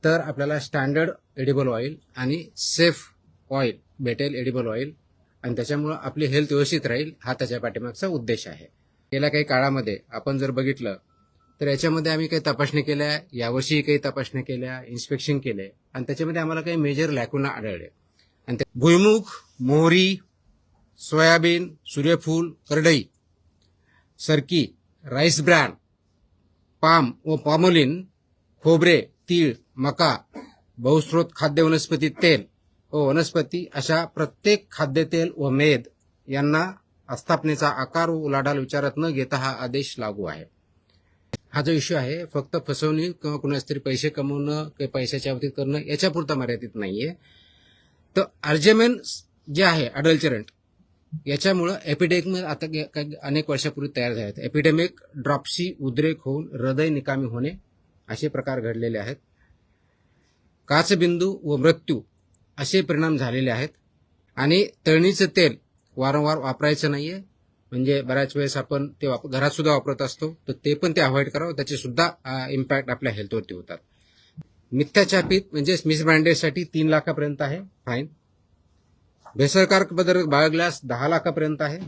तर आपल्याला standard edible oil आणि सेफ ऑइल भेटेल, एडिबल ऑइल, आणि त्याच्यामुळं आपली हेल्थ व्यवस्थित राहील, हा त्याच्या पाठीमागचा उद्देश आहे. गेल्या काही काळामध्ये आपण जर बघितलं तर याच्यामध्ये आम्ही काही तपासणी केल्या, यावर्षीही काही तपासणी केल्या, इन्स्पेक्शन केले, आणि त्याच्यामध्ये आम्हाला काही मेजर लॅकुना आढळले. आणि ते भुईमुग, मोहरी, सोयाबीन, सूर्यफूल, करडई, सरकी, राईस ब्रॅन, पाम व पॉमोलिन, खोबरे, तीळ, मका, बहुस्रोत खाद्य वनस्पती तेल व वनस्पती अशा प्रत्येक खाद्यतेल व मेद यांना आस्थापनेचा आकार व उलाढाल विचारात न घेता हा आदेश लागू आहे. हा जो इश्यू आहे फक्त फसवणूक किंवा कुणाच तरी पैसे कमवणं किंवा पैशाच्या बाबतीत करणं याच्यापुरता मर्यादित नाहीये. तर अर्जेमेन जे आहे अडल्चरंट, याच्यामुळं एपिडेमिक आता अनेक वर्षापूर्वी तयार झाले आहेत. एपिडेमिक, ड्रॉप्सी, उद्रेक होऊन हृदय निकामी होणे असे प्रकार घडलेले आहेत. काचबिंदू व मृत्यू असे परिणाम झालेले आहेत. आणि तळणीचं तेल वारंवार वापरायचं नाहीये. म्हणजे बऱ्याच वेळेस आपण ते घरात सुद्धा वापरत असतो, तर ते पण ते अवॉइड करावं. त्याचे सुद्धा इम्पॅक्ट आपल्या हेल्थवरती होतात. मिथ्याचापित म्हणजे मिसब्रँडेडसाठी 3 लाखापर्यंत आहे फाईन. भेसळकार पदार्थ बाळगल्यास 10 लाखापर्यंत आहे.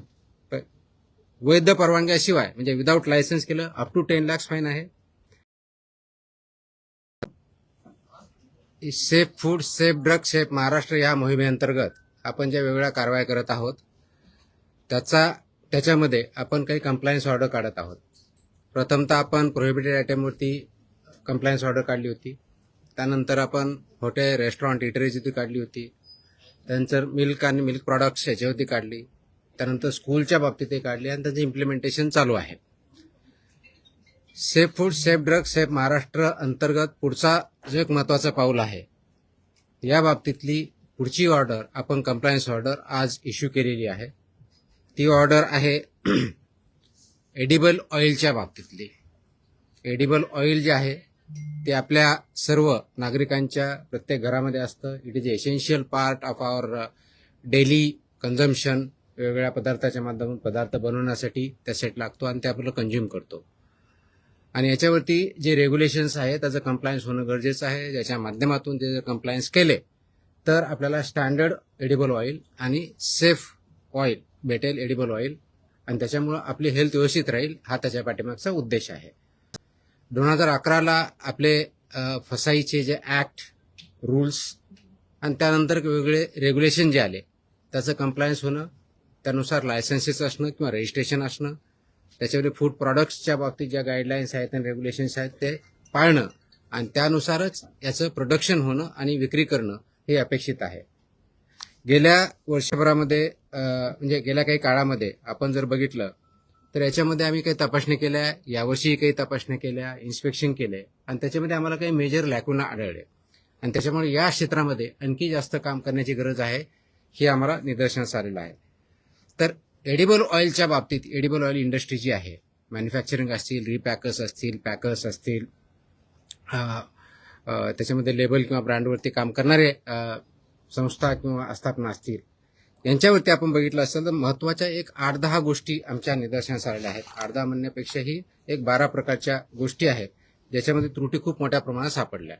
वैध परवानग्याशिवाय म्हणजे विदाऊट लायसन्स केलं अप टू 10 लाख फाईन आहे. Safe food, safe drug, safe Maharashtra या मोहिमेअंतर्गत आपण ज्या वेगवेगळ्या कारवाया करत आहोत त्याच्यामध्ये आपण काही कंप्लायन्स ऑर्डर काढत आहोत. प्रथमतः आपण प्रोहिबिटेड आयटमवरती कंप्लायन्स ऑर्डर काढली होती. त्यानंतर आपण हॉटेल, रेस्टॉरंट, इटरीजवरती काढली होती. त्यानंतर मिल्क आणि मिल्क प्रॉडक्ट्स याच्यावरती काढली. त्यानंतर स्कूलच्या बाबतीतही काढली आणि त्याचं इम्प्लिमेंटेशन चालू आहे. Safe food, safe drug, safe Maharashtra अंतर्गत पुढचा जो एक महत्वाचा पाऊल आहे, या बाबतीतली पुढची ऑर्डर आपण कंप्लायन्स ऑर्डर आज इश्यू केलेली आहे. ती ऑर्डर आहे एडिबल ऑइलच्या बाबतीतली. एडिबल ऑइल जे आहे ते आपल्या सर्व नागरिकांच्या प्रत्येक घरामध्ये असतं. It is essential part of our daily consumption. वेगवेगळ्या पदार्थाच्या माध्यमातून पदार्थ बनवण्यासाठी त्यासाठी लागतो आणि ते आपण कंझ्युम करतो. आणि याच्यावरती जे रेग्युलेशन्स आहेत त्याचं कंप्लायन्स होणं गरजेचं आहे. ज्याच्या माध्यमातून ते जर कंप्लायन्स केले तर आपल्याला स्टँडर्ड एडिबल ऑइल आणि सेफ ऑइल भेटेल, एडिबल ऑइल, आणि त्याच्यामुळं आपली हेल्थ व्यवस्थित राहील, हा त्याच्या पाठीमागचा उद्देश आहे. 2011ला आपले फसाईचे जे ऍक्ट, रूल्स आणि त्यानंतर वेगवेगळे रेग्युलेशन जे आले त्याचं कंप्लायन्स होणं, त्यानुसार लायसन्सेस असणं किंवा रजिस्ट्रेशन असणं, त्याच्यावर फूड प्रॉडक्ट्सच्या बाबतीत ज्या गाईडलाईन्स आहेत आणि रेग्युलेशन्स आहेत ते पाळणं, आणि त्यानुसारच याचं प्रोडक्शन होणं आणि विक्री करणं हे अपेक्षित आहे. गेल्या वर्षभरामध्ये म्हणजे गेल्या काही काळामध्ये आपण जर बघितलं तर याच्यामध्ये आम्ही काही तपासणी केल्या, यावर्षीही काही तपासणी केल्या, इन्स्पेक्शन केले, आणि त्याच्यामध्ये आम्हाला काही मेजर लॅकुना आढळले. आणि त्याच्यामुळे या क्षेत्रामध्ये आणखी जास्त काम करण्याची गरज आहे हे आम्हाला निदर्शनास आलेलं आहे. तर एडिबल ऑइलच्या बाबतीत एडिबल ऑइल इंडस्ट्री जी आहे, मॅन्युफॅक्चरिंग असतील, रिपॅकर्स असतील, पॅकर्स असतील, त्याच्यामध्ये लेबल किंवा ब्रँडवरती काम करणारे संस्था किंवा आस्थापना असतील, यांच्यावरती आपण बघितलं असेल तर महत्वाच्या एक 8-10 गोष्टी आमच्या निदर्शनास आलेल्या आहेत. 8-10 म्हणण्यापेक्षाही एक 12 प्रकारच्या गोष्टी आहेत ज्याच्यामध्ये त्रुटी खूप मोठ्या प्रमाणात सापडल्या.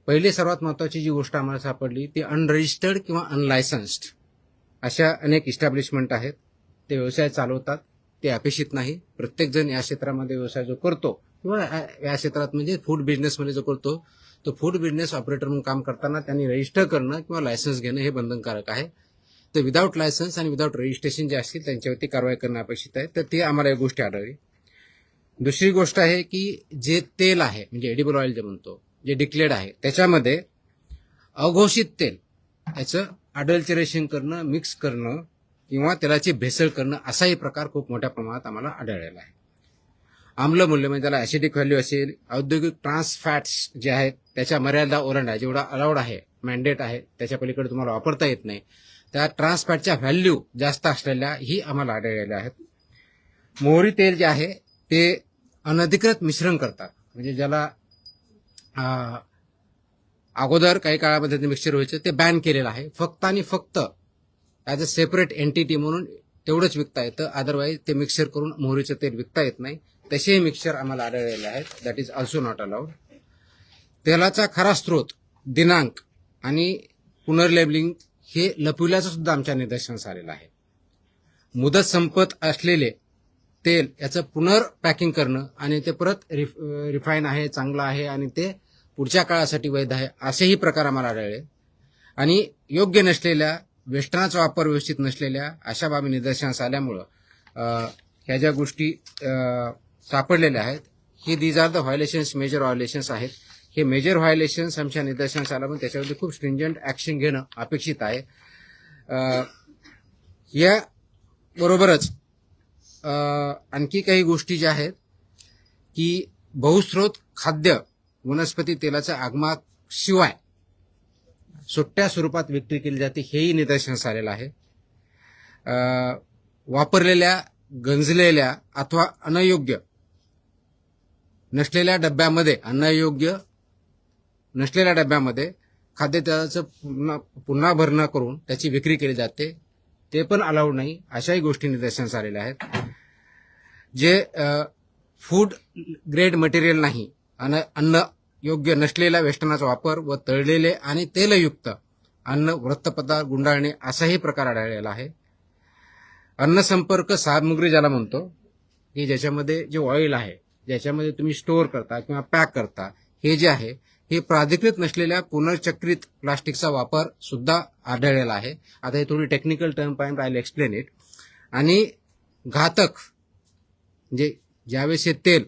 पहिली सर्वात महत्वाची जी गोष्ट आम्हाला सापडली ती अनरजिस्टर्ड किंवा अनलायसन्स्ड अशा अनेक इस्टॅब्लिशमेंट आहेत. ते व्यवसाय चालवतात, ते अपेक्षित नाही. प्रत्येकजण या क्षेत्रामध्ये व्यवसाय जो करतो किंवा या क्षेत्रात म्हणजे फूड बिझनेसमध्ये जो करतो तो फूड बिझनेस ऑपरेटर म्हणून काम करताना त्यांनी रजिस्टर करणं किंवा लायसन्स घेणं हे बंधनकारक आहे. तर विदाऊट लायसन्स आणि विदाऊट रजिस्ट्रेशन जे असतील त्यांच्यावरती कारवाई करणं अपेक्षित आहे. तर ती आम्हाला एक गोष्ट आढळली. दुसरी गोष्ट आहे की जे तेल आहे म्हणजे एडिबल ऑइल जे म्हणतो, जे डिक्लेअर्ड आहे, त्याच्यामध्ये अघोषित तेल याचं अडल्चरेशन करणं, मिक्स करणं किंवा तेलाची भेसळ करणं असाही प्रकार खूप मोठ्या प्रमाणात आम्हाला आढळलेला आहे. आम्ल मूल्य म्हणजे त्याला ऍसिडिक व्हॅल्यू असेल, औद्योगिक ट्रान्स फॅट्स जे आहेत त्याच्या मर्यादा ओलांडा, जेवढा अलाउड आहे, मॅन्डेट आहे, त्याच्या पलीकडे तुम्हाला वापरता येत नाही, त्या ट्रान्स फॅटच्या व्हॅल्यू जास्त असलेल्या ही आम्हाला आढळलेल्या आहेत. मोहरी तेल जे आहे ते अनधिकृत मिश्रण करतात, म्हणजे ज्याला अगोदर काही काळामध्ये ते मिक्सचर व्हायचं ते बॅन केलेलं आहे. फक्त आणि फक्त ॲज अ सेपरेट एंटिटी म्हणून तेवढंच विकता येतं, अदरवाईज ते मिक्सचर करून मोहरीचं तेल विकता येत नाही. तसेही मिक्सचर आम्हाला आढळलेले आहेत. That is also not allowed. तेलाचा खरा स्रोत, दिनांक आणि पुनर्लेबलिंग हे लपविल्याचं सुद्धा आमच्या निदर्शनास आलेलं आहे. मुदत संपत असलेले तेल याचं पुनर्पॅकिंग करणं आणि ते परत रिफाईन आहे, चांगलं आहे आणि ते पुढच्या काळासाठी वैध आहे असेही प्रकार आम्हाला आढळले. आणि योग्य नसलेल्या, वेष्टनाचा वापर व्यवस्थित नसलेल्या अशा बाबी निदर्शनास आल्यामुळं ह्या ज्या गोष्टी सापडलेल्या आहेत ही दीज आर द व्हायोलेशन्स, मेजर व्हायोलेशन्स आहेत. हे मेजर व्हायोलेशन्स आमच्या निदर्शनास आल्यामुळे त्याच्यावरती खूप स्ट्रिंजंट ऍक्शन घेणं अपेक्षित आहे. या बरोबरच आणखी काही गोष्टी ज्या आहेत की बहुस्रोत खाद्य वनस्पती तेलाच्या आगमनाशिवाय सुट्ट्या स्वरूपात विक्री केली जाते हेही निदर्शनास आलेलं आहे. वापरलेल्या, गंजलेल्या अथवा अनयोग्य नसलेल्या डब्यामध्ये खाद्यतेलाचं पुन्हा भरणा करून त्याची विक्री केली जाते, ते पण अलाउड नाही अशाही गोष्टी निदर्शनास आलेल्या आहेत. जे फूड ग्रेड मटेरियल नाही, अन्न योग्य नसलेल्या वेष्टनाचा वापर व तळलेले आणि तेलयुक्त अन्न, वृत्तपदार्थ गुंडाळणे असाही प्रकार आढळलेला आहे. अन्न संपर्क सामग्री ज्याला म्हणतो की ज्याच्यामध्ये जे ऑइल आहे, ज्याच्यामध्ये तुम्ही स्टोअर करता किंवा पॅक करता, हे जे आहे हे प्राधिकृत नसलेल्या पुनर्चक्रित प्लास्टिकचा वापर सुद्धा आढळलेला आहे. आता हे थोडी टेक्निकल टर्म पाहिजे, आय विल एक्सप्लेन इट. आणि घातक म्हणजे ज्यावेळेस हे तेल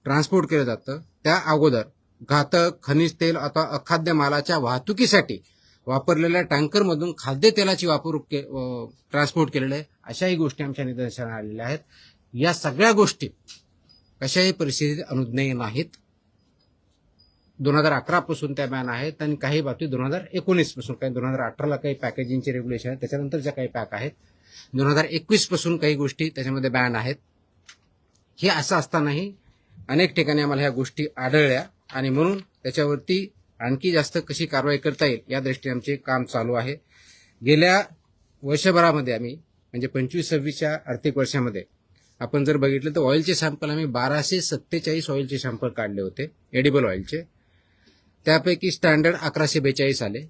ट्रान्सपोर्ट केलं जातं त्या अगोदर घातक खनिज तेल अथवा अखाद्य मालाच्या वाहतुकीसाठी वापरलेल्या टँकरमधून खाद्यतेलाची ट्रान्सपोर्ट केलेलं आहे अशाही गोष्टी आमच्या निदर्शनास आलेल्या आहेत. या सगळ्या गोष्टी कशाही परिस्थितीत अनुज्ञेय नाहीत. 2011 पासून त्या बॅन आहेत आणि काही बाबतीत 2019 पासून, काही 2018ला काही पॅकेजिंगचे रेग्युलेशन आहेत, त्याच्यानंतरच्या काही पॅक आहेत. 2021 पासून काही गोष्टी त्याच्यामध्ये बॅन आहेत. हे असं असतानाही अनेक ठिकाणी आम्हाला ह्या गोष्टी आढळल्या आणि म्हणून त्याच्यावरती आणखी जास्त कशी कारवाई करता येईल या दृष्टीने आमचे काम चालू आहे. गेल्या वर्षभरामध्ये आम्ही म्हणजे 25-26च्या आर्थिक वर्षामध्ये आपण जर बघितलं तर ऑइलचे सॅम्पल आम्ही 1247 ऑइलचे सॅम्पल काढले होते, एडिबल ऑइलचे. त्यापैकी स्टँडर्ड 1142 आले,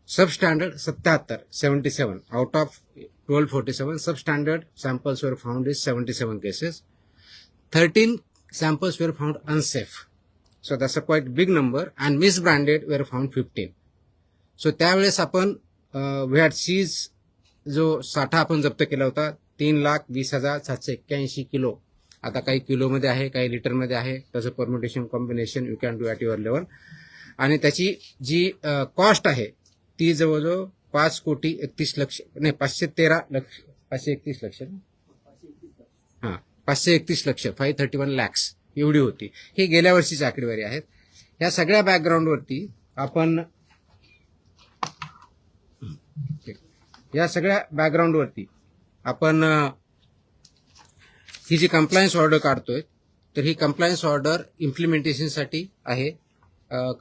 सब स्टँडर्ड 77 आउट ऑफ 1247. Substandard samples were found is 77 cases. 13 samples were found unsafe. So that's a quite big number, and misbranded were found 15. So त्यावेळेस आपण we had seized जो साठा आपण जप्त केला होता 3,20,781 किलो. आता काही किलोमध्ये आहे, काही लिटरमध्ये आहे, त्याचं permutation combination you can do at your level. आणि त्याची जी कॉस्ट आहे ती जवळजवळ 5,31,00,000 नाही 531 लक्ष हां 531 लक्ष 531 lakhs एवढी होती. ही गेल्या वर्षीची आकडेवारी आहेत. या सगळ्या बॅकग्राऊंडवरती आपण ही जी कंप्लायन्स ऑर्डर काढतोय तर ही कंप्लायन्स ऑर्डर इम्प्लिमेंटेशनसाठी आहे,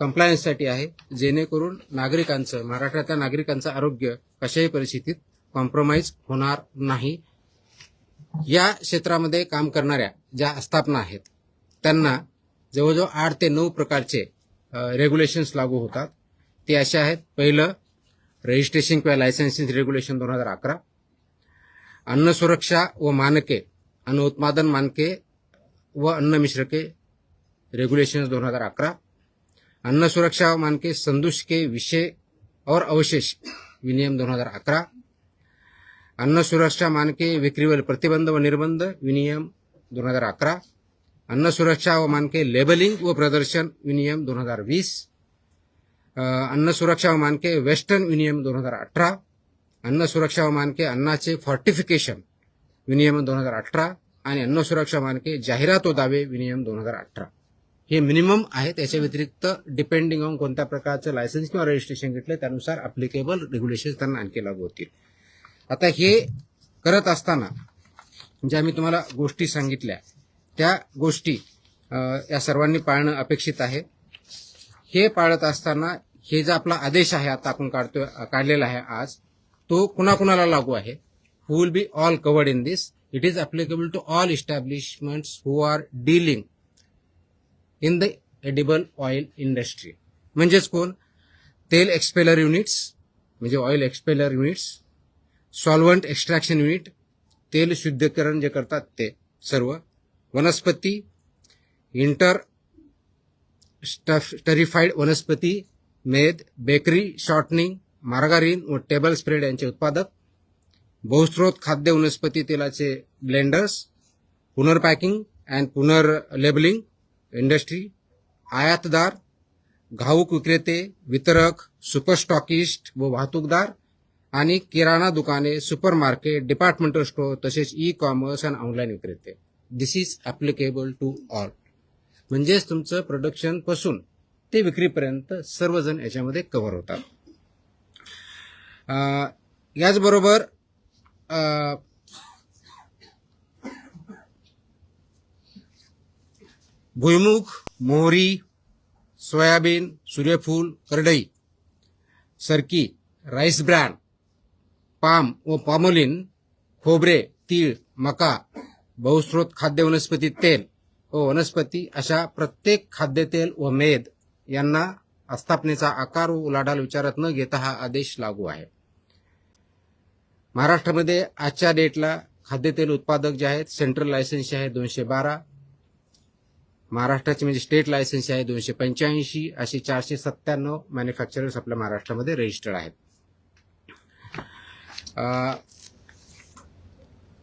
कंप्लायन्ससाठी आहे, जेणेकरून नागरिकांचं, महाराष्ट्रातल्या नागरिकांचं आरोग्य कशाही परिस्थितीत कॉम्प्रोमाइज होणार नाही. या क्षेत्रामध्ये काम करणाऱ्या ज्या आस्थापना आहेत त्यांना जवळजवळ 8 ते 9 प्रकारचे रेग्युलेशन्स लागू होतात. ते असे आहेत. पहिलं, रजिस्ट्रेशन किंवा लायसन्सिंग रेग्युलेशन 2011, अन्न सुरक्षा व मानके, अन्न उत्पादन मानके व अन्न मिश्रके रेग्युलेशन्स 2011, अन्न सुरक्षा व मानके संदूषके विषय और अवशेष विनियम 2011, अन्न सुरक्षा मानके विक्रीवर प्रतिबंध व निर्बंध विनियम 2011, अन्न सुरक्षा व मानके लेबलिंग व प्रदर्शन विनियम 2020, अन्न सुरक्षा व मानके वेस्टर्न विनियम 2018, अन्न सुरक्षा व मानके अन्नाचे फॉर्टिफिकेशन विनियम 2018 आणि अन्न सुरक्षा मानके जाहिरात व दावे विनियम 2018. हे मिनिमम आहे. त्याच्या व्यतिरिक्त डिपेंडिंग ऑन कोणत्या प्रकारचं लायसन्स किंवा रजिस्ट्रेशन घेतलं त्यानुसार अप्लिकेबल रेग्युलेशन त्यांना आणखी लागू होतील. आता हे करत असताना ज्या मी तुम्हाला गोष्टी सांगितल्या त्या गोष्टी या सर्वांनी पाळणं अपेक्षित आहे. हे पाळत असताना हे जो आपला आदेश आहे आता आपण काढलेला आहे आज, तो कुणाकुणाला लागू आहे? Who will be all covered in this. It is applicable to all establishments who are dealing in the edible oil industry. म्हणजेच कोण? तेल एक्सपेलर युनिट्स म्हणजे oil expeller units, solvent extraction unit, तेल शुद्धीकरण जे करतात ते सर्व, वनस्पती, इंटर स्टरिफाईड वनस्पती, मेद, बेकरी, शॉर्टनिंग, मार्गारीन व टेबल स्प्रेड यांचे उत्पादक, बहुस्त्रोत खाद्य वनस्पती तेलाचे ब्लेंडर्स, पुनर्पॅकिंग अँड पुनर्लेबलिंग इंडस्ट्री, आयातदार, घाऊक विक्रेते, वितरक, सुपरस्टॉकिस्ट व वाहतूकदार आणि किराणा दुकाने, सुपरमार्केट, डिपार्टमेंटल स्टोअर तसेच ई कॉमर्स आणि ऑनलाईन विक्रेते. दिस इज ॲप्लिकेबल टू ऑल. म्हणजेच तुमचं प्रोडक्शन पासून ते विक्रीपर्यंत सर्वजण याच्यामध्ये कव्हर होतात. याचबरोबर भुईमुग, मोहरी, सोयाबीन, सूर्यफूल, करडई, सरकी, राईस ब्रॅन, पाम व पॉमोलिन, खोबरे, तीळ, मका, बहुस्त्रोत खाद्य वनस्पती तेल व वनस्पती अशा प्रत्येक खाद्यतेल व मेद यांना आस्थापनेचा आकार व उलाढाल विचारात न घेता हा आदेश लागू आहे. महाराष्ट्रामध्ये आजच्या डेटला खाद्यतेल उत्पादक जे आहेत सेंट्रल लायसन्स आहे 212, महाराष्ट्राचे म्हणजे स्टेट लायसन्स आहे 285, अशी 497 मॅन्युफॅक्चरर्स आपल्या महाराष्ट्रामध्ये रजिस्टर्ड आहेत.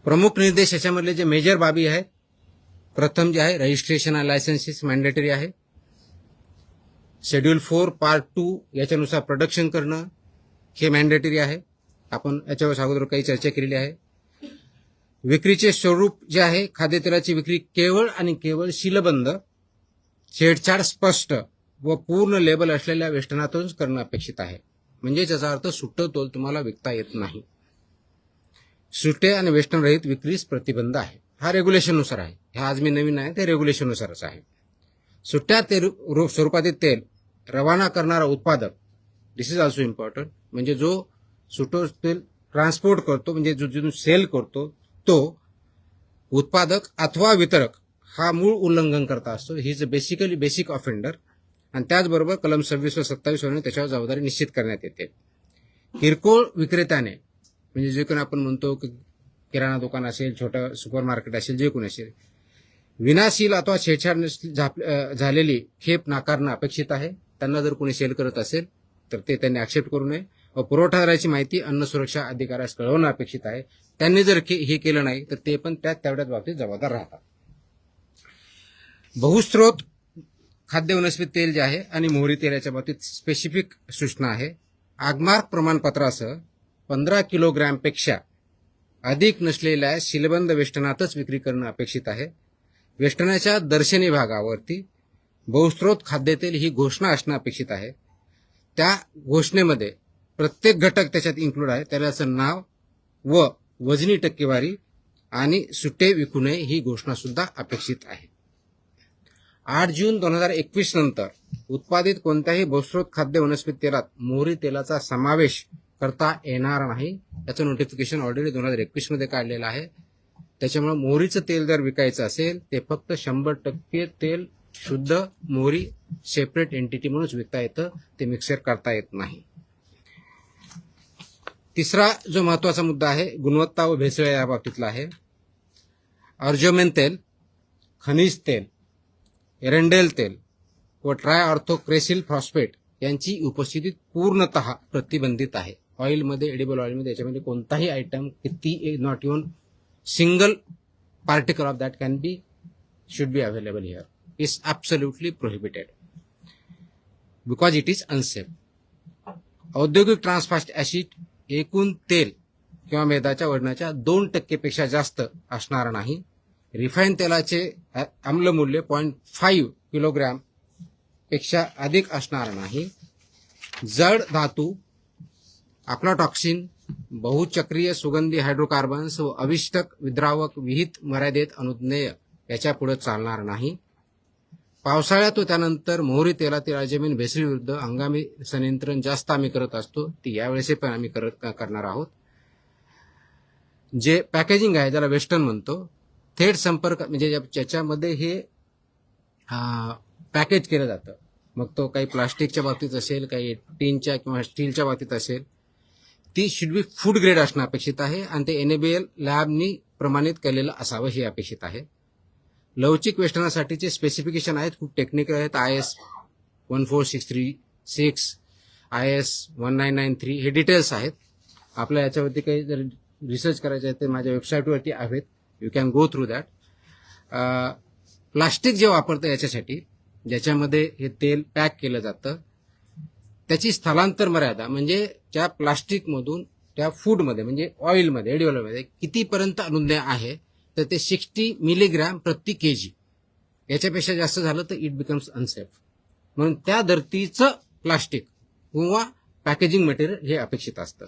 प्रमुख निर्देश याच्यामधले जे मेजर बाबी आहेत, प्रथम जे आहे रजिस्ट्रेशन आणि लायसन्सेस मॅन्डेटरी आहे. शेड्यूल 4 पार्ट 2 याच्यानुसार प्रोडक्शन करणं हे मॅन्डेटरी आहे. आपण याच्यावर अगोदर काही चर्चा केलेली आहे. विक्रीचे स्वरूप जे आहे, खाद्यतेलाची विक्री केवळ आणि केवळ सीलबंद, छेडछाड स्पष्ट व पूर्ण लेबल असलेल्या वेष्टनातूनच करणं अपेक्षित आहे. म्हणजे याचा अर्थ सुट्टं तोल तुम्हाला विकता येत नाही. सुटे आणि वेष्टन रहित विक्रीस प्रतिबंध आहे. हा रेग्युलेशननुसार आहे. हा आज मी नवीन आहे ते रेग्युलेशननुसारच आहे. सुट्ट्या स्वरूपातील तेल रवाना करणारा उत्पादक, दिस इज ऑल्सो इम्पॉर्टंट, म्हणजे जो सुटं तेल ट्रान्सपोर्ट करतो म्हणजे जो सेल करतो तो उत्पादक अथवा वितरक हा मूळ उल्लंघन करता असतो. He is basically basic offender. आणि त्याचबरोबर कलम 26 व 27 वरून त्याच्यावर जबाबदारी निश्चित करण्यात येते. किरकोळ विक्रेत्याने म्हणजे जे कोणी आपण म्हणतो की किराणा दुकान असेल, छोटं सुपर मार्केट असेल, जे कोणी असेल, विनाशील अथवा छेडछाड झालेली खेप नाकारणं अपेक्षित आहे. त्यांना जर कोणी सेल करत असेल तर ते त्यांनी ऍक्सेप्ट करू नये व पुरवठादाराची माहिती अन्न सुरक्षा अधिकाऱ्यास कळवणं अपेक्षित आहे. त्यांनी जर हे केलं नाही तर ते पण तेवढ्याच बाबतीत जबाबदार राहतात. बहुस्त्रोत खाद्य वनस्पती तेल जे आहे आणि मोहरी तेलाच्या बाबतीत स्पेसिफिक सूचना आहे. आगमार्क प्रमाणपत्रासह 15 किलोग्रॅमपेक्षा अधिक नसलेल्या सीलबंद वेष्टनातच विक्री करणं अपेक्षित आहे. वेष्टनाच्या दर्शनी भागावरती बहुस्त्रोत खाद्यतेल ही घोषणा असणं अपेक्षित आहे. त्या घोषणेमध्ये प्रत्येक घटक त्याच्यात इन्क्लूड आहे, त्याचं नाव व वजनी टक्केवारी आणि सुटे विकू नये ही घोषणा सुद्धा अपेक्षित आहे. 8 जून 2021 नंतर उत्पादित कोणत्याही बहुस्त्रोत खाद्य वनस्पती तेलात मोहरी तेलाचा समावेश करता येणार नाही. याचं नोटिफिकेशन ऑलरेडी 2021 मध्ये काढलेलं आहे. त्याच्यामुळे मोहरीचं तेल जर विकायचं असेल ते फक्त 100% तेल शुद्ध मोहरी सेपरेट एंटिटी म्हणूनच विकता येतं, ते मिक्सर करता येत नाही. तिसरा जो महत्वाचा मुद्दा आहे गुणवत्ता व भेसळ या बाबतीतला आहे. अर्जोमेन तेल, खनिज तेल, एरंडेल तेल व ट्रायऑर्थोक्रेसिल फॉस्फेट यांची उपस्थिती पूर्णतः प्रतिबंधित आहे. ऑइलमध्ये, एडिबल ऑइलमध्ये याच्यामध्ये कोणताही आयटम किती not even single particle of that can be should be available here. Is absolutely prohibited because it is unsafe. औद्योगिक ट्रान्सफॅट ऍसिड एकूण तेल किंवा मेदाच्या वजनाच्या 2% पेक्षा जास्त असणार नाही. रिफाईन तेलाचे आम्लमूल्य 0.5 किलोग्रॅम पेक्षा अधिक असणार नाही. जड धातू, अफ्लाटॉक्सिन, बहुचक्रीय सुगंधी हायड्रोकार्बन्स व अविष्टक विद्रावक विहित मर्यादेत अनुज्ञेय याच्या पुढे चालणार नाही. पावसाळ्यात व त्यानंतर मोहरी तेलातील अर्जमिन भेसळीविरुद्ध हंगामी संनियंत्रण जास्त आम्ही करत असतो, ती यावेळेस पण आम्ही करणार आहोत. जे पॅकेजिंग आहे ज्याला वेस्टर्न म्हणतो, थेट संपर्क म्हणजे ज्याच्यामध्ये हे पॅकेज केलं जातं, मग तो काही प्लास्टिकच्या बाबतीत असेल, काही टीनच्या किंवा स्टीलच्या बाबतीत असेल, ती शुड बी फूड ग्रेड असणं अपेक्षित आहे आणि ते NABL लॅबनी प्रमाणित केलेलं असावं हे अपेक्षित आहे. लवचिक वेष्टनासाठीचे स्पेसिफिकेशन आहेत, खूप टेक्निकल आहेत. IS 14636, IS 1993 हे डिटेल्स आहेत. आपल्या याच्यावरती काही जर रिसर्च करायचं आहे ते माझ्या वेबसाईटवरती आहेत, you can go through that. Plastic जे वापरतं याच्यासाठी, ज्याच्यामध्ये हे तेल पॅक केलं जातं, त्याची स्थलांतर मर्यादा म्हणजे त्या प्लास्टिकमधून त्या फूडमध्ये म्हणजे ऑइलमध्ये, एडिबल ऑइलमध्ये कितीपर्यंत अनुज्ञेय आहे, तर ते 60 मिलीग्रॅम प्रति kg. याच्यापेक्षा जास्त झालं तर इट बिकम्स अनसेफ. म्हणून त्या धर्तीचं प्लास्टिक किंवा पॅकेजिंग मटेरियल हे अपेक्षित असतं.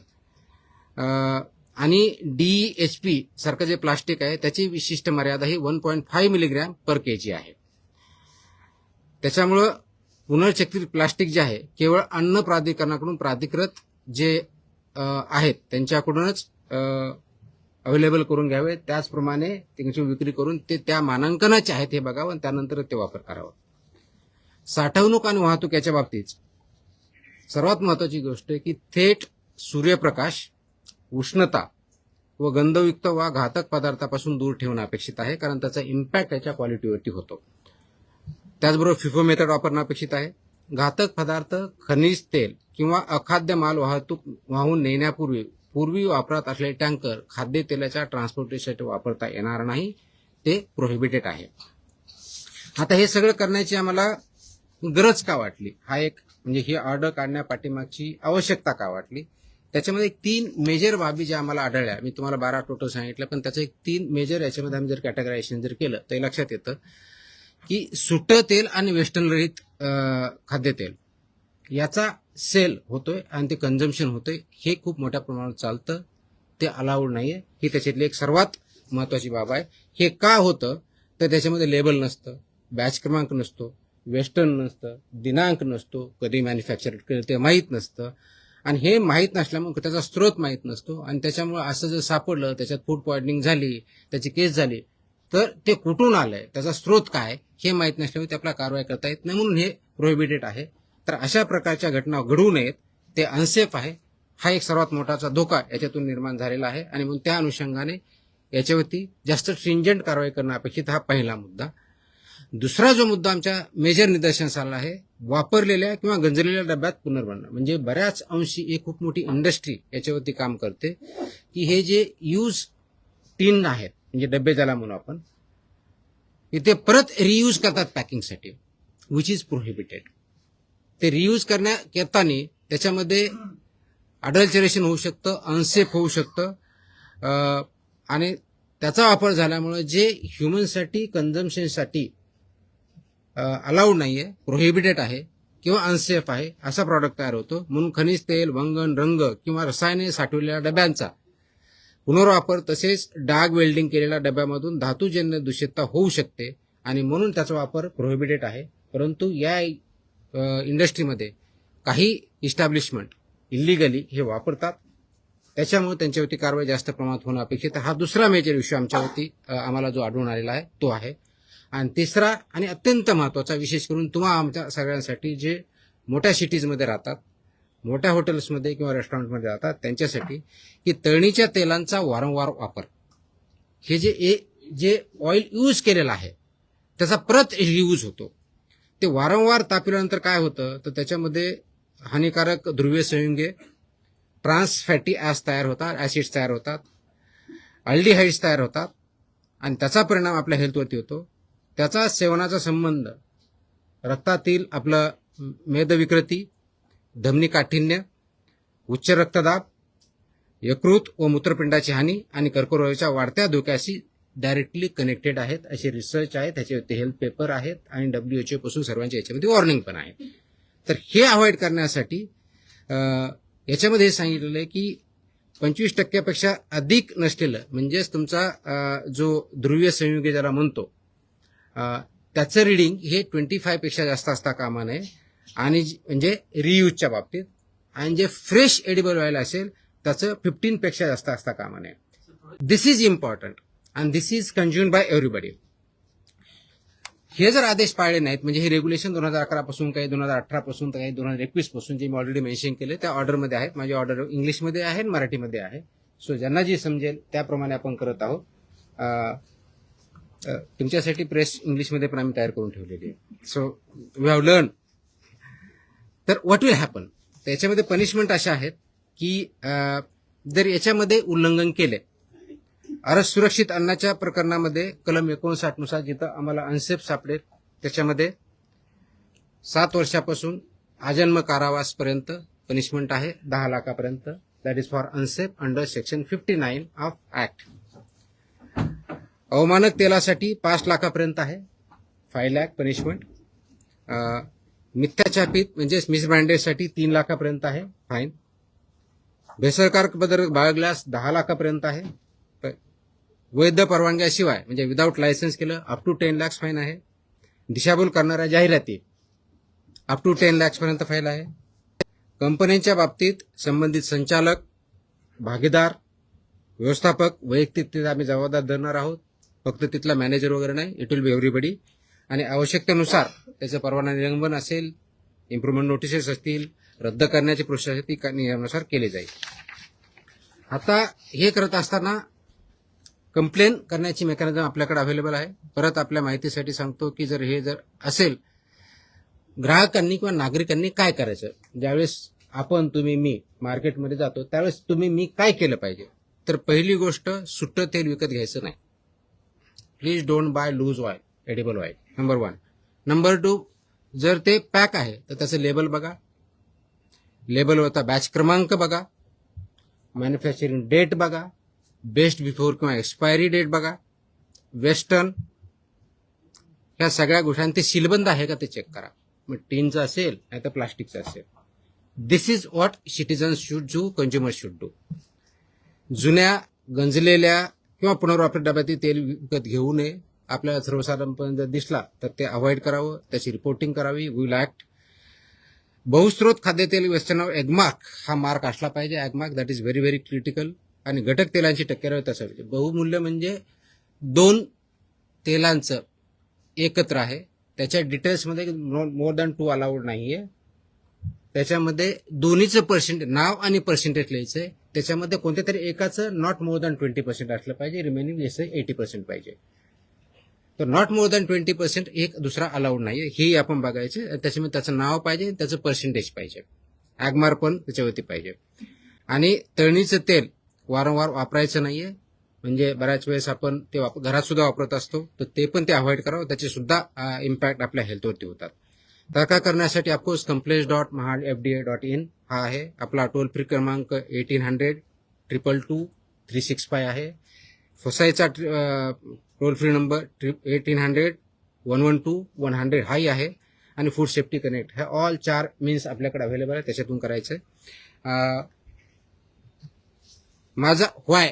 आणि DEHP सारखं जे प्लास्टिक आहे त्याची विशिष्ट मर्यादा ही 1.5 मिलीग्रॅम पर kg आहे. त्याच्यामुळं पुनर्चक्रित प्लास्टिक जे आहे केवळ अन्न प्राधिकरणाकडून प्राधिकृत जे आहेत त्यांच्याकडूनच अवेलेबल करून घ्यावे. त्याचप्रमाणे त्यांची विक्री करून ते त्या मानांकनाचे आहेत हे बघावं आणि त्यानंतर ते वापर करावा. साठवणूक आणि वाहतूक याच्या बाबतीत सर्वात महत्वाची गोष्ट आहे की थेट सूर्यप्रकाश, उष्णता व गंधयुक्त वा घातक पदार्थापासून दूर ठेवणं अपेक्षित आहे, कारण त्याचा इम्पॅक्ट त्याच्या क्वालिटीवरती होतो. त्याचबरोबर FIFO मेथड वापरणं अपेक्षित आहे. घातक पदार्थ, खनिज तेल किंवा अखाद्य माल वाहून नेण्यापूर्वी वापरात असलेले टँकर खाद्यतेलाच्या ट्रान्सपोर्टेशनसाठी वापरता येणार नाही, ते प्रोहिबिटेड आहे. आता हे सगळं करण्याची आम्हाला गरज का वाटली, हा एक म्हणजे ही ऑर्डर काढण्यापाठीमागची आवश्यकता का वाटली, त्याच्यामध्ये 3 मेजर बाबी ज्या आम्हाला आढळल्या. मी तुम्हाला 12 टोटल सांगितलं, पण त्याचं एक 3 मेजर याच्यामध्ये आम्ही जर कॅटेगरायझेशन जर केलं तर लक्षात येतं की सुटं तेल आणि वेष्टनरहित खाद्यतेल याचा सेल होतोय आणि ते कन्झम्पशन होतंय, हे खूप मोठ्या प्रमाणात चालतं, ते अलाउड नाहीये. ही त्याच्यातली एक सर्वात महत्वाची बाब आहे. हे का होतं तर त्याच्यामध्ये लेबल नसतं, बॅच क्रमांक नसतो, वेस्टर्न नसतं, दिनांक नसतो, कधी मॅन्युफॅक्चर केलं ते माहीत नसतं, आणि हे माहीत नसल्यामुळे त्याचा स्रोत माहीत नसतो, आणि त्याच्यामुळे असं जर सापडलं त्याच्यात फूड पॉइझनिंग झाली, त्याची केस झाली, तर ते कुठून आलंय, त्याचा स्रोत काय हे माहीत नसल्यामुळे ते आपल्याला कारवाई करता येत नाही, म्हणून हे प्रोहिबिटेड आहे. तर अशा प्रकारच्या घटना घडू नयेत, ते अनसेफ आहे, हा एक सर्वात मोठाचा धोका याच्यातून निर्माण झालेला आहे, आणि म्हणून त्या अनुषंगाने याच्यावरती जास्त स्ट्रिंजंट कारवाई करणं अपेक्षित, हा पहिला मुद्दा. दुसरा जो मुद्दा आमच्या मेजर निदर्शनास आला आहे, वापरलेल्या किंवा गंजलेल्या डब्यात पुनर्भरणं. म्हणजे बऱ्याच अंशी एक खूप मोठी इंडस्ट्री याच्यावरती काम करते की हे जे यूज टीन आहेत म्हणजे डबे ज्याला म्हणू आपण, ते परत रियूज करतात पॅकिंगसाठी, विच इज प्रोहिबिटेड. ते रियूज करताना त्याच्यामध्ये अडल्चरेशन होऊ शकतं, अनसेफ होऊ शकतं, आणि त्याचा वापर झाल्यामुळे जे ह्युमनसाठी कन्झम्पशनसाठी अलाउड नाहीये, प्रोहिबिटेड आहे किंवा अनसेफ आहे, असा प्रॉडक्ट तयार होतो. म्हणून खनिज तेल, वंगण, रंग किंवा रसायने साठवलेल्या डब्यांचा पुनर्वापर तसेच डाग वेल्डिंग केलेल्या डब्यामधून धातूजन्य दूषितता होऊ शकते, आणि म्हणून त्याचा वापर प्रोहिबिटेड आहे. परंतु या इंडस्ट्रीमध्ये काही इस्टॅब्लिशमेंट इलिगली हे वापरतात, त्याच्यामुळे त्यांच्यावरती कारवाई जास्त प्रमाणात होणं अपेक्षित आहे. हा दुसरा मेजर इश्यू आमच्यावरती आम्हाला जो आढळून आलेला आहे तो आहे. आणि तिसरा आणि अत्यंत महत्वाचा, विशेष करून तुम्हा आमच्या सगळ्यांसाठी जे मोठ्या सिटीजमध्ये राहतात, मोठ्या हॉटेल्समध्ये किंवा रेस्टॉरंटमध्ये राहतात, त्यांच्यासाठी की तळणीच्या तेलांचा वारंवार वापर, हे जे ऑइल यूज केलेलं आहे त्याचा परत रियूज होतो. ते वारंवार तापल्यानंतर काय होतं तर त्याच्यामध्ये हानिकारक ध्रुवीय संयुगे, ट्रान्स फॅटी तयार होतात, ऍसिड्स तयार होतात, अल्डिहाइड्स तयार होतात, आणि त्याचा परिणाम आपल्या हेल्थवरती होतो. त्याचा सेवनाचा संबंध रक्तातील आपलं मेदविकृती, धमनी काठिण्य, उच्च रक्तदाब, यकृत व मूत्रपिंडाची हानी आणि कर्करोगाच्या वाढत्या धोक्याशी डायरेक्टली कनेक्टेड आहेत, असे रिसर्च आहेत, त्याच्यावरती हेल्थ पेपर आहेत, आणि WHO पासून सर्वांच्या याच्यामध्ये वॉर्निंग पण आहे. तर हे अवॉइड करण्यासाठी याच्यामध्ये हे सांगितलेलं आहे की 25% अधिक नसलेलं, म्हणजेच तुमचा जो ध्रुवीय संयुगे ज्याला म्हणतो त्याचं रिडिंग हे 25 जास्त असता कामा नये, आणि म्हणजे रियूजच्या बाबतीत, आणि जे फ्रेश एडिबल ऑइल असेल त्याचं 15 जास्त असता कामा नये. This is important and this is consumed by everybody. हे जर आदेश पाळले नाहीत, म्हणजे हे रेग्युलेशन 2011 पासून, काही 2018 पासून, तर काही 2021 पासून, जे मी ऑलरेडी मेन्शन केले त्या ऑर्डरमध्ये आहेत. माझी ऑर्डर इंग्लिशमध्ये आहे आणि मराठीमध्ये आहे. सो ज्यांना जी समजेल त्याप्रमाणे आपण करत आहोत. तुमच्यासाठी प्रेस इंग्लिशमध्ये पण आम्ही तयार करून ठेवलेली आहे. So we have learn. तर व्हॉट विल हॅपन, त्याच्यामध्ये पनिशमेंट अशा आहेत की जर याच्यामध्ये उल्लंघन केले, सुरक्षित अन्नाच्या प्रकरणामध्ये कलम 59 नुसार जिथं आम्हाला अनसेफ सापडेल त्याच्यामध्ये 7 वर्षापासून आजन्म कारावासपर्यंत पनिशमेंट आहे, 10 लाखापर्यंत. That is for unsafe under section 59 of act. अवमानक तेलासाठी 5 लाखापर्यंत आहे, 5 लाख पनिशमेंट. मिथ्याचापित म्हणजे मिसब्रँडेडसाठी 3 लाखापर्यंत आहे फाईन. भेसळकार पदार्थ बाळगल्यास 10 लाखापर्यंत आहे. वैध परवानग्याशिवाय म्हणजे विदाऊट लायसन्स केलं अप टू 10 लाख फाईन आहे. दिशाभूल करणाऱ्या जाहिराती अप टू 10 लाख पर्यंत फाईन आहे. कंपन्यांच्या बाबतीत संबंधित संचालक, भागीदार, व्यवस्थापक वैयक्तिक तिथे आम्ही जबाबदार धरणार आहोत, फक्त तिथला मॅनेजर वगैरे नाही. It will be everybody. आणि आवश्यकतेनुसार त्याचं परवाना निलंबन असेल, इम्प्रुव्हमेंट नोटिसेस असतील, रद्द करण्याची प्रोसेस ती नियमानुसार केली जाईल. आता हे करत असताना कंप्लेन करण्याची मेकॅनिझम आपल्याकडे अवेलेबल आहे. परत आपल्या माहितीसाठी सांगतो की जर असेल, ग्राहकांनी किंवा नागरिकांनी काय करायचं, ज्यावेळेस आपण, तुम्ही, मी मार्केटमध्ये जातो त्यावेळेस तुम्ही, मी काय केलं पाहिजे. तर पहिली गोष्ट, सुट्टं तेल विकत घ्यायचं नाही. Please don't buy loose oil, edible oil. Number 1. Number 2, जर ते पॅक आहे तर त्याचं लेबल बघा, लेबलवरचा बॅच क्रमांक बघा, मॅन्युफॅक्चरिंग डेट बघा, बेस्ट बिफोर किंवा एक्सपायरी डेट बघा, वेस्टर्न, ह्या सगळ्या गोष्टी. ते सीलबंद आहे का ते चेक करा. मग टीनचं असेल नाही तर प्लास्टिकचं असेल. This is what citizens should do, consumers should do. जुन्या, गंजलेल्या किंवा पुनर्वापरित डब्यातील तेल विकत घेऊ नये. आपल्याला सर्वसाधारणपणे जर दिसला तर ते अवॉइड करावं, त्याची रिपोर्टिंग करावी. Will act. बहुस्त्रोत खाद्यतेल वेस्टर्न एगमार्क हा मार्क असला पाहिजे. Agmark that is very very critical. आणि घटक तेलांची टक्केवारी तसं पाहिजे. बहुमूल्य म्हणजे 2 तेलांचं एकत्र आहे, त्याच्या डिटेल्समध्ये मोर दॅन 2 अलाउड नाहीये. त्याच्यामध्ये दोन्हीचं पर्सेंटेज, नाव आणि पर्सेंटेज लिहायचंय. त्याच्यामध्ये कोणत्या तरी एकाचं नॉट मोर दॅन 20% असलं पाहिजे, रिमेनिंग 80% पाहिजे. तर नॉट मोर दॅन 20% एक दुसरा अलाउड नाहीये, हे आपण बघायचे. त्याच्यामध्ये त्याचं नाव पाहिजे, त्याचं पर्सेंटेज पाहिजे, ॲगमार पण त्याच्यावरती पाहिजे. आणि तळणीचं तेल वारंवार वापरायचं नाहीये, म्हणजे बऱ्याच वेळेस आपण ते घरात सुद्धा वापरत असतो, तर ते पण ते अवॉइड करावं. त्याचे सुद्धा इम्पॅक्ट आपल्या हेल्थवरती होतात. तक्रार करण्यासाठी ऑफकोर्स complaints.mahadfda.in हा आहे. आपला टोल फ्री क्रमांक 1800-222-365 आहे. फसाईचा टोल फ्री नंबर 1800-112-100 हाही आहे. आणि फूड सेफ्टी कनेक्ट, हे ऑल 4 मीन्स आपल्याकडे अवेलेबल आहे, त्याच्यातून करायचं. माझा व्हाय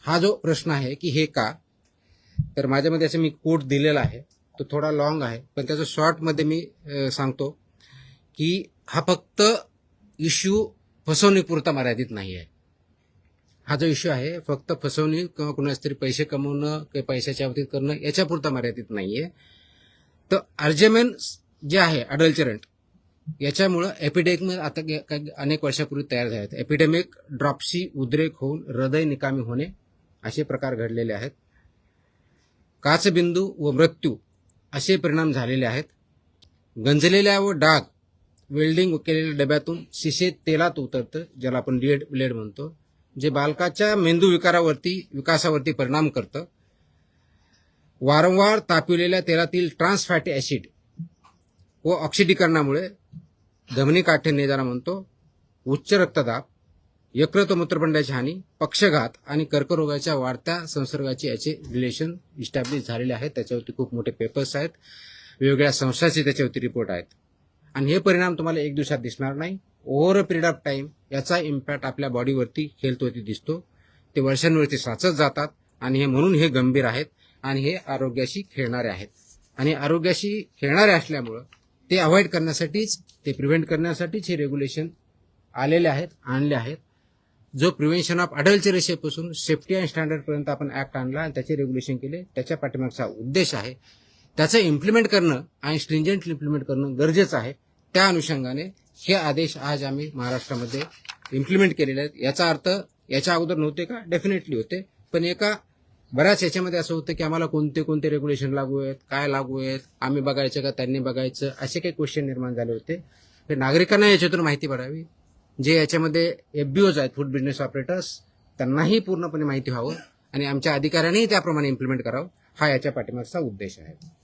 हा जो प्रश्न आहे की हे का, तर माझ्यामध्ये असं मी कोट दिलेला आहे, तो थोडा लॉंग आहे, पण त्याचं शॉर्टमध्ये मी सांगतो की हा फक्त इश्यू फसवणुकीपुरता मर्यादित नाही आहे. हा जो इश्यू आहे फक्त फसवणूक किंवा कुणाच तरी पैसे कमवणं किंवा पैशाच्या बाबतीत करणं याच्यापुरता मर्यादित नाहीये. तर अर्जेमेन जे आहे अडल्चरंट, याच्यामुळं एपिडेमिक आता अनेक वर्षापूर्वी तयार झाले आहेत. एपिडेमिक, ड्रॉप्सी, उद्रेक होऊन हृदय निकामी होणे असे प्रकार घडलेले आहेत. काचबिंदू व मृत्यू असे परिणाम झालेले आहेत. गंजलेल्या व डाग वेल्डिंग केलेल्या डब्यातून शिसे तेलात उतरतं, ज्याला आपण लेड म्हणतो, जे बालकाच्या मेंदू विकासावरती परिणाम करतं. वारंवार तापविलेल्या तेलातील ट्रान्स फॅटी ऍसिड व ऑक्सिडीकरणामुळे धमनी काठिण्य ज्याला म्हणतो, उच्च रक्तदाब, यकृत व मूत्रपिंडाची हानी, पक्षघात आणि कर्करोगाच्या वाढत्या संसर्गाचे याचे रिलेशन इस्टॅब्लिश झालेले आहेत. त्याच्यावरती खूप मोठे पेपर्स आहेत, वेगवेगळ्या संस्थांचे त्याच्यावरती रिपोर्ट आहेत. आणि हे परिणाम तुम्हाला एक दिवसात दिसणार नाही. Over a period of time याचा इम्पॅक्ट आपल्या बॉडीवरती, हेल्थवरती दिसतो. ते वर्षांवरती साचत जातात आणि म्हणून हे गंभीर आहेत आणि हे आरोग्याशी खेळणारे आहेत. आणि आरोग्याशी खेळणारे असल्यामुळं ते अवॉइड करण्यासाठीच, ते प्रिव्हेंट करण्यासाठीच हे रेग्युलेशन आलेले आहेत, आणले आहेत. जो प्रिव्हेन्शन ऑफ अडल्चरेशनपासून सेफ्टी अँड स्टँडर्डपर्यंत आपण ऍक्ट आणला आणि त्याचे रेग्युलेशन केले, त्याच्या पाठीमागचा उद्देश आहे त्याचं इम्प्लिमेंट करणं आणि स्ट्रिंजंट इम्प्लिमेंट करणं गरजेचं आहे. त्या अनुषंगाने हे आदेश आज आम्ही महाराष्ट्रामध्ये इम्प्लिमेंट केलेले आहेत. याचा अर्थ याच्या अगोदर नव्हते का? डेफिनेटली होते, पण एका बऱ्याच याच्यामध्ये असं होतं की आम्हाला कोणते कोणते रेग्युलेशन लागू आहेत, काय लागू आहेत, आम्ही बघायचं का त्यांनी बघायचं, असे काही क्वेश्चन निर्माण झाले होते. तर नागरिकांना याच्यातून माहिती पडावी. जे याच्यामध्ये FBOs आहेत, फूड बिझनेस ऑपरेटर्स, त्यांनाही पूर्णपणे माहिती व्हावं आणि आमच्या अधिकाऱ्यांनीही त्याप्रमाणे इम्प्लिमेंट करावं, हा याच्या पाठीमागचा उद्देश आहे.